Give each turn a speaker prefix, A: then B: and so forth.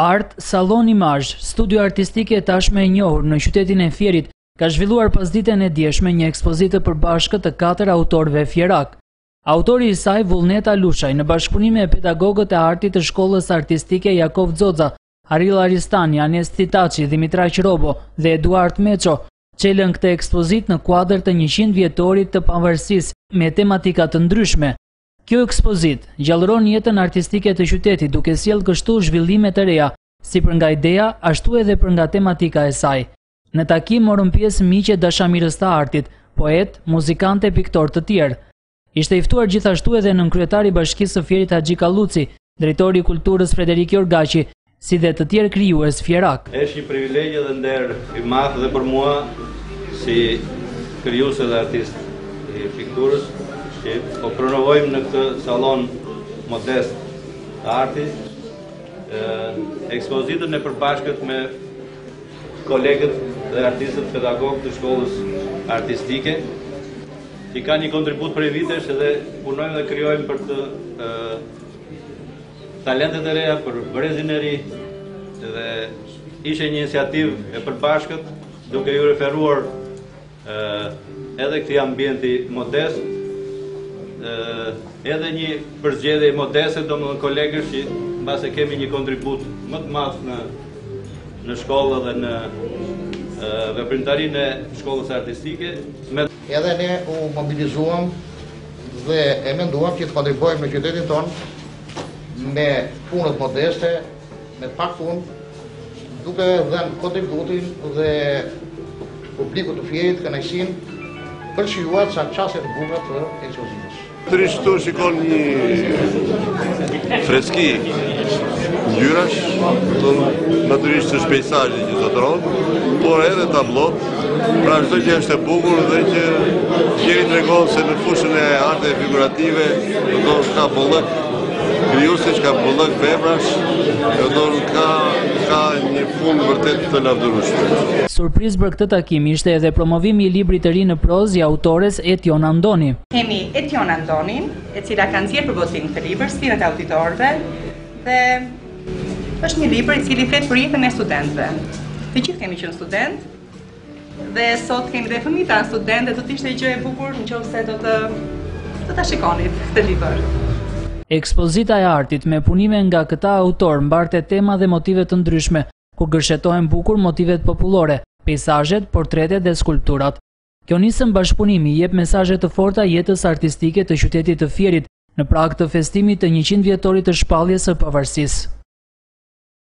A: Art Salon Imazh, studio artistike tashmë e njohur në qytetin e Fierit, ka zhvilluar pasditën e djeshme një ekspozitë të përbashkët të 4 autorëve fierak. Autori i saj Vullneta Lushaj, në bashkëpunim me pedagogët e artit të shkollës artistike Jakov Xoxa, Aril Aristani, Anes Titaçi, Dimitraj Robo dhe Eduard Meço, çelën këtë ekspozitë në kuadër të 100 vjetorit të pavarësisë me tematika të ndryshme. Kjo ekspozitë gjallëron jetën artistike të qytetit duke sjellë kështu zhvillime të reja, si për nga ideja, ashtu edhe për nga tematika e saj. Në takim morën pjesë miqe dashamirës të artit, poet, muzikante, piktor të tjerë. Ishte i ftuar gjithashtu edhe nënkryetari i Bashkisë së Fierit Haxhi Kalluci, drejtori i kulturës Frederik Jorgaçi, si dhe të tjerë krijues fierak.
B: Është një privilegj dhe nder i madh dhe për mua si krijuese dhe artist i pikturës që po promovojmë në këtë salon modest të artit ekspozitën e përbashkët me kolegët dhe artistët pedagogë të shkollës artistike, që ka një kontribut për vitesh edhe punojmë dhe krijojmë për të talentet e reja, për brezin e ri, dhe ishe një iniciativë e përbashkët duke ju referuar edhe këtij ambienti modest, edhe një përzgjedhje modeste, domethënë kolegësh që mbase kemi një kontribut më të madh në shkollë dhe në veprimtarinë e shkollës artistike.
C: Edhe ne u mobilizuam dhe e menduam që të kontribuojmë në qytetin tonë me punët modeste, me pak punë, duke dhënë kontributin dhe publikut të Fierit kënaqësinë për shijuar ca çaste të bukura të ekspozitës.
D: Sërish këtu shikon një freski ngjyrash, natyrisht është peizazhi që zotëron, por edhe tablot, pra çdo gjë është e bukur dhe që jeri tregon se në fushën e arteve figurative, do ka bollëk krijuesish, ka bollëk veprash, do ka një fund vërtet të lavdërueshëm.
A: Surprizë për këtë takim ishte edhe promovimi i librit të ri në prozë i autores Etion Andoni.
E: Kemi Etion Andonin, e cila ka nxjerrë për botim këtë libër, Stillet e auditorëve, dhe është një libër i cili flet për jetën e studentëve. Të gjithë kemi qenë student, dhe sot kemi dhe fëmijë tanë studentë, do të ishte gjë e bukur nëse do ta shikonit këtë libër.
A: Ekspozita e artit me punime nga këta autor mbarte tema dhe motive të ndryshme, ku gërshetohen bukur motivet popullore, peizazhet, portretet dhe skulpturat. Kjo nisën bashkëpunimi jep mesazhe të forta jetës artistike të qytetit të Fierit në prag të festimit të 100 vjetorit të shpalljes së pavarësisë.